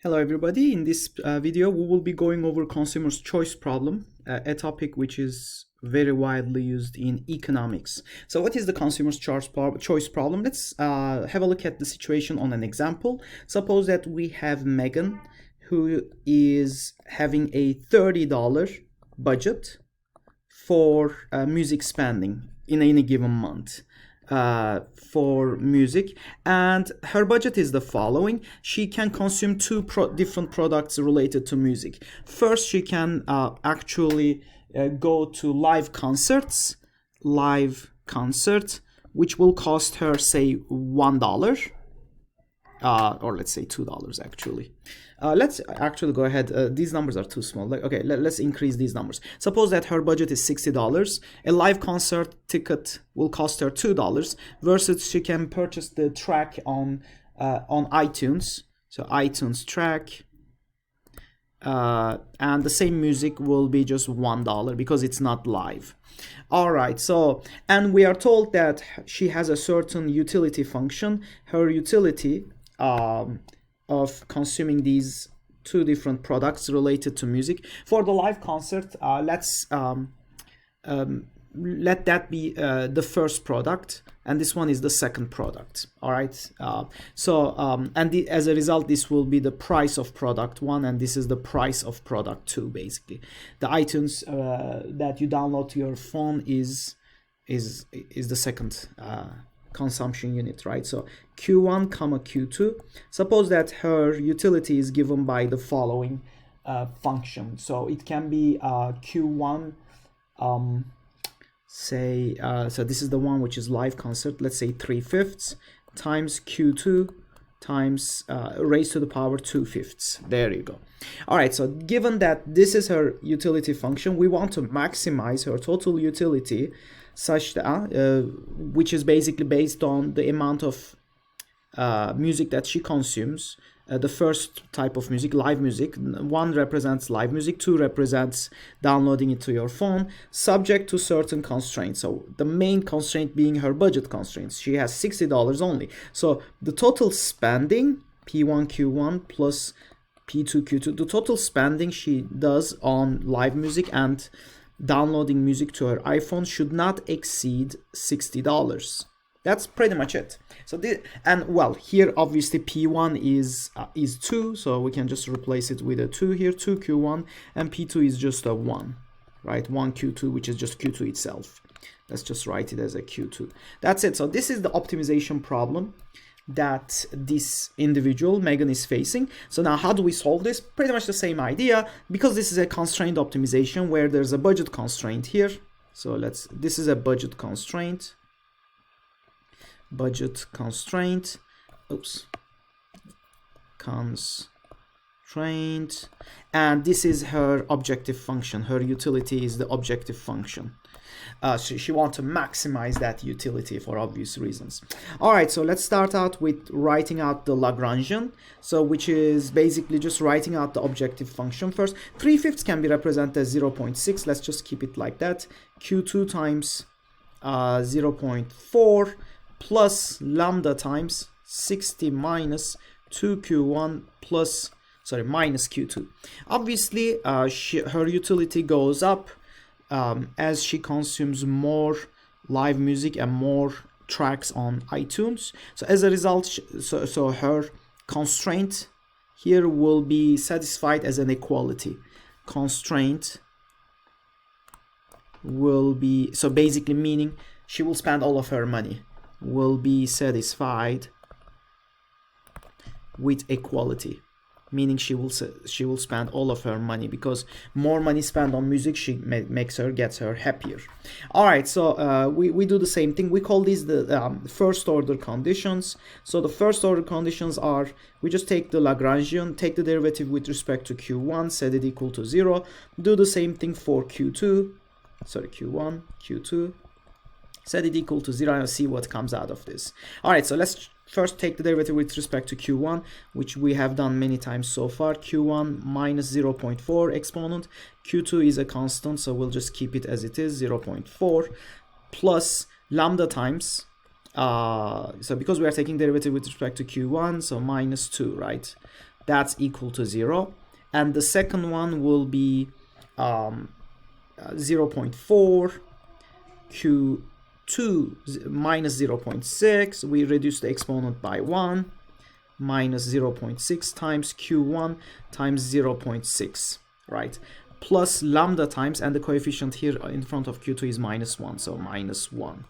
Hello everybody, in this video we will be going over consumer's choice problem, a topic which is very widely used in economics. So what is the consumer's choice problem? Let's have a look at the situation on an example. Suppose that we have Megan who is having a $30 budget for music spending in any given month. For music, and her budget is the following. She can consume two different products related to music. First, she can actually go to live concerts, which will cost her, say, $1, or let's say $2 actually. Let's actually go ahead. These numbers are too small. Okay, let's increase these numbers. Suppose that her budget is $60. A live concert ticket will cost her $2, versus she can purchase the track on iTunes. So iTunes track, and the same music will be just $1 because it's not live. All right. So, and we are told that she has a certain utility function. Her utility of consuming these two different products related to music. For the live concert, let's let that be the first product, and this one is the second product. All right. As a result, this will be the price of product one, and this is the price of product two. Basically, the iTunes that you download to your phone is the second consumption unit, right? So Q1 comma Q2. Suppose that her utility is given by the following function. So it can be Q1, so this is the one which is live concert, let's say 3/5 times Q2 times raised to the power 2/5. There you go. All right, so given that this is her utility function, we want to maximize her total utility such that which is basically based on the amount of music that she consumes. The first type of music, live music, one represents live music, two represents downloading it to your phone, subject to certain constraints. So the main constraint being her budget constraints. She has $60 only. So the total spending, P1 Q1 plus P2 Q2, the total spending she does on live music and downloading music to her iPhone should not exceed $60. That's pretty much it. So here obviously P1 is 2, so we can just replace it with a 2 here, 2 Q1, and P2 is just a 1, right? 1 Q2, which is just Q2 itself. Let's just write it as a Q2. That's it. So this is the optimization problem that this individual, Megan, is facing. So now how do we solve this? Pretty much the same idea, because this is a constrained optimization where there's a budget constraint here. So this is a budget constraint. Constraint, and this is her objective function. Her utility is the objective function. She wants to maximize that utility for obvious reasons. All right, so let's start out with writing out the Lagrangian, which is basically just writing out the objective function first. 3/5 can be represented as 0.6. Let's just keep it like that. Q2 times 0.4 plus lambda times 60 minus 2Q1 minus Q2. Obviously, her utility goes up as she consumes more live music and more tracks on iTunes. So as a result, so her constraint here will be satisfied as an equality. Constraint will be, so basically meaning she will spend all of her money, will be satisfied with equality, meaning she will spend all of her money, because more money spent on music gets her happier. All right, so we do the same thing. We call these the first order conditions. So the first order conditions are, we just take the Lagrangian, take the derivative with respect to Q1, set it equal to 0, do the same thing for Q1, Q2, set it equal to 0, and see what comes out of this. All right, so let's first take the derivative with respect to Q1, which we have done many times so far. Q1 minus 0.4 exponent. Q2 is a constant, so we'll just keep it as it is, 0.4, plus lambda times, so because we are taking derivative with respect to Q1, so minus 2, right? that's equal to 0. And the second one will be 0.4 q2 minus 0.6. We reduce the exponent by 1 minus 0.6 times q1 times 0.6, right? Plus lambda times, and the coefficient here in front of q2 is minus 1, so minus 1.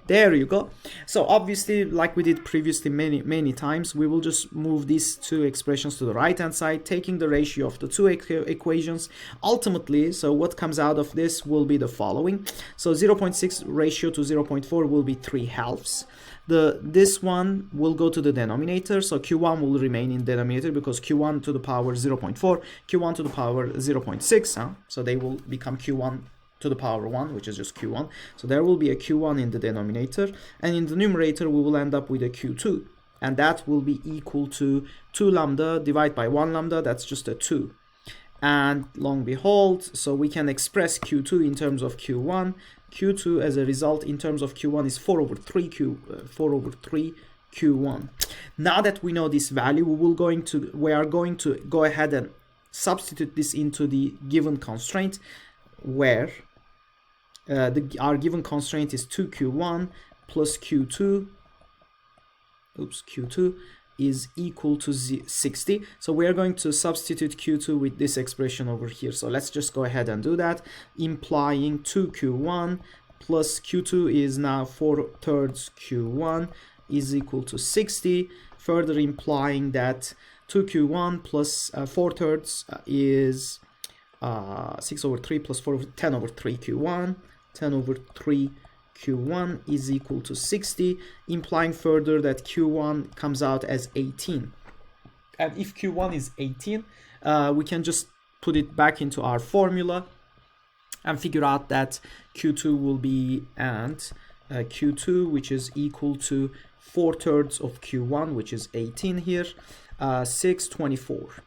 There you go. So obviously, like we did previously many times, we will just move these two expressions to the right hand side, taking the ratio of the two equations. Ultimately, so what comes out of this will be the following. So 0.6 ratio to 0.4 will be 3/2. This one will go to the denominator, so q1 will remain in denominator because q1 to the power 0.4, q1 to the power 0.6, so they will become q1 to the power 1, which is just q1. So there will be a q1 in the denominator, and in the numerator we will end up with a q2, and that will be equal to 2 lambda divided by 1 lambda, that's just a 2. And long and behold, so we can express q2 in terms of q1. q2 as a result in terms of q1 is 4 over 3 q1. Now that we know this value, we are going to go ahead and substitute this into the given constraint, where our given constraint is 2q1 plus q2 is equal to 60. So we are going to substitute q2 with this expression over here. So let's just go ahead and do that, implying 2q1 plus q2 is now 4/3 q1 is equal to 60, further implying that 2q1 plus 4/3 is 6 over 3 plus 4 over 10 over 3 q1. 10 over 3 q1 is equal to 60, implying further that q1 comes out as 18. And if q1 is 18, we can just put it back into our formula and figure out that q2 will be, and q2, which is equal to 4/3 of q1, which is 18 here, 6/24.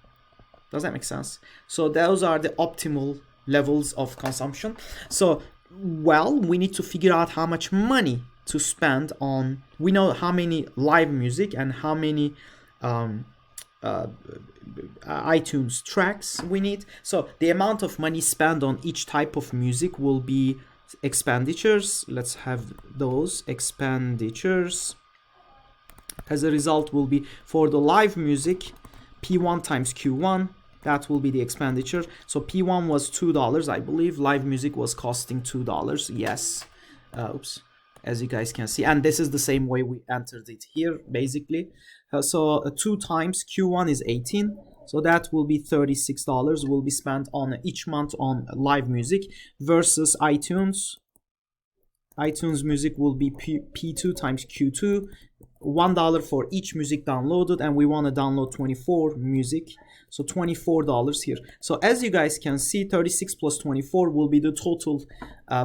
Does that make sense? So those are the optimal levels of consumption. So, well, we need to figure out how much money to spend on. We know how many live music and how many iTunes tracks we need. So the amount of money spent on each type of music will be expenditures. Let's have those expenditures. As a result, will be for the live music, P1 times Q1, that will be the expenditure. So P1 was $2, I believe. Live music was costing $2. Yes. Oops. As you guys can see. And this is the same way we entered it here, basically. So 2 times Q1 is 18. So that will be $36 will be spent on each month on live music, versus iTunes. iTunes music will be P2 times Q2. $1 for each music downloaded, and we want to download 24 music, so $24 here. So as you guys can see, 36 plus 24 will be the total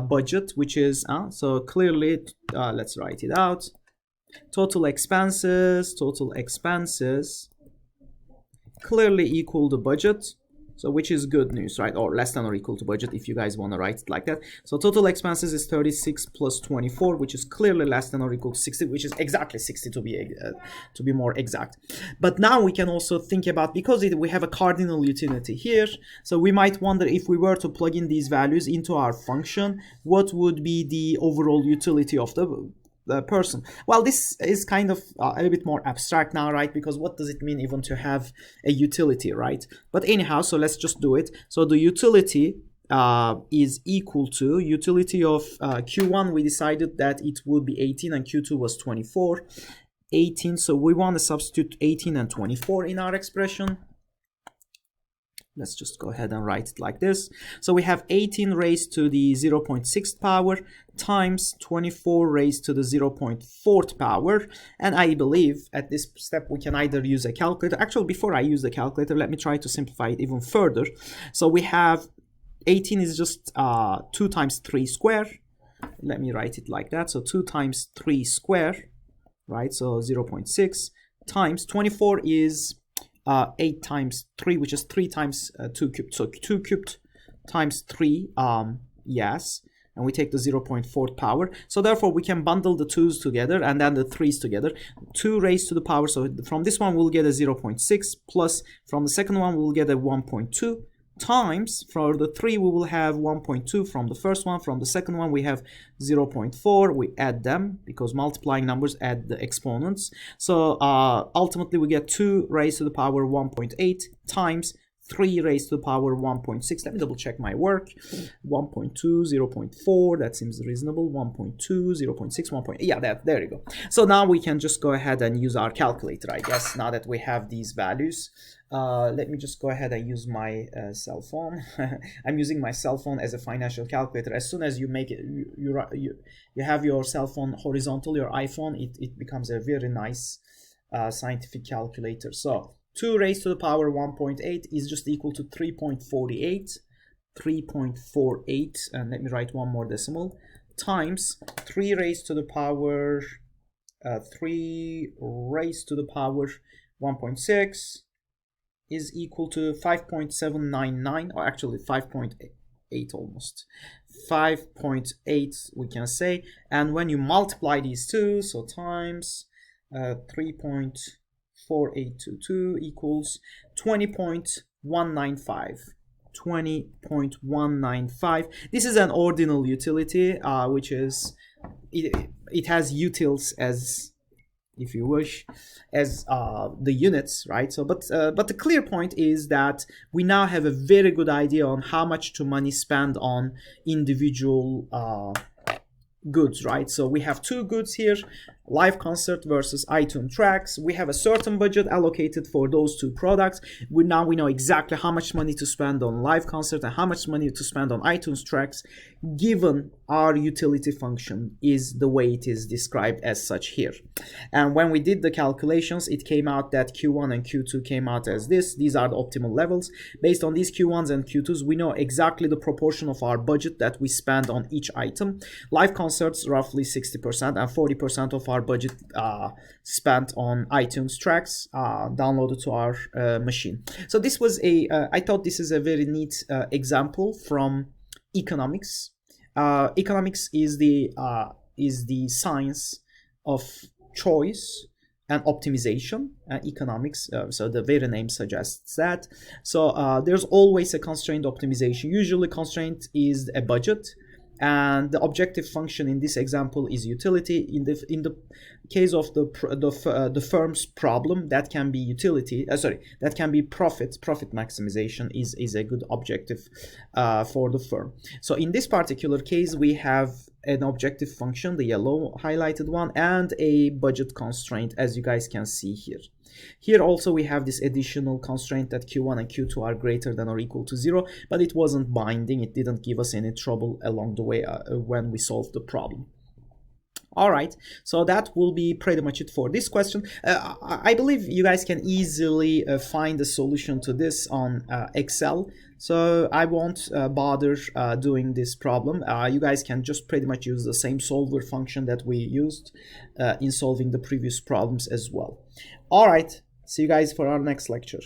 budget, which is so clearly let's write it out. Total expenses clearly equal the budget, so which is good news, right? Or less than or equal to budget, if you guys want to write it like that. So total expenses is 36 plus 24, which is clearly less than or equal to 60, which is exactly 60 to be more exact. But now we can also think about, because we have a cardinal utility here, so we might wonder, if we were to plug in these values into our function, what would be the overall utility of the person? Well, this is kind of a little bit more abstract now, right? Because what does it mean even to have a utility, right? But anyhow, so let's just do it. So the utility is equal to utility of Q1. We decided that it would be 18 and Q2 was 24. 18, so we want to substitute 18 and 24 in our expression. Let's just go ahead and write it like this. So we have 18 raised to the 0.6th power times 24 raised to the 0.4th power. And I believe at this step we can either use a calculator. Actually, before I use the calculator, let me try to simplify it even further. So we have 18 is just 2 times 3 square. Let me write it like that. So 2 times 3 square, right? So 0.6 times 24 is 8 times 3, which is 3 times 2 cubed. So 2 cubed times 3, yes. and we take the 0.4 power. So therefore we can bundle the 2's together and then the 3's together. 2 raised to the power, so from this one we'll get a 0.6, plus from the second one we'll get a 1.2, times for the 3 we will have 1.2 from the first one, from the second one we have 0.4, we add them because multiplying numbers add the exponents. So ultimately we get 2 raised to the power 1.8 times 3 raised to the power 1.6. Let me double check my work. 1.2, 0.4, that seems reasonable. 1.2, 0.6, 1. Yeah, there you go. So now we can just go ahead and use our calculator, I guess, now that we have these values. Let me just go ahead and use my cell phone. I'm using my cell phone as a financial calculator. As soon as you make it, you have your cell phone horizontal, your iPhone, it becomes a very nice scientific calculator. So 2 raised to the power 1.8 is just equal to 3.48, and let me write one more decimal, times 3 raised to the power 1.6 is equal to 5.799, or actually 5.8 almost. 5.8 we can say, and when you multiply these two, so times 3.4822 equals 20.195. 20.195. This is an ordinal utility, which is it has utils as, if you wish, as the units, right? So but the clear point is that we now have a very good idea on how much to money spend on individual goods, right? So we have two goods here, live concert versus iTunes tracks. We have a certain budget allocated for those two products. We know exactly how much money to spend on live concert and how much money to spend on iTunes tracks, given our utility function is the way it is described as such here. And when we did the calculations, it came out that Q1 and Q2 came out as this. These are the optimal levels. Based on these Q1s and Q2s, we know exactly the proportion of our budget that we spend on each item. Live concerts, roughly 60%, and 40% of our budget spent on iTunes tracks downloaded to our machine. So this was I thought this is a very neat example from economics. Economics is the science of choice and optimization. Economics, so the very name suggests that. So there's always a constraint optimization. Usually constraint is a budget, and the objective function in this example is utility. In the case of the firm's problem, that can be utility. That can be profit maximization is a good objective for the firm. So in this particular case, we have an objective function, the yellow highlighted one, and a budget constraint, as you guys can see here. Here also we have this additional constraint that Q1 and Q2 are greater than or equal to 0, but it wasn't binding. It didn't give us any trouble along the way when we solved the problem. All right, so that will be pretty much it for this question. I believe you guys can easily find a solution to this on Excel. So I won't bother doing this problem. You guys can just pretty much use the same solver function that we used in solving the previous problems as well. All right, see you guys for our next lecture.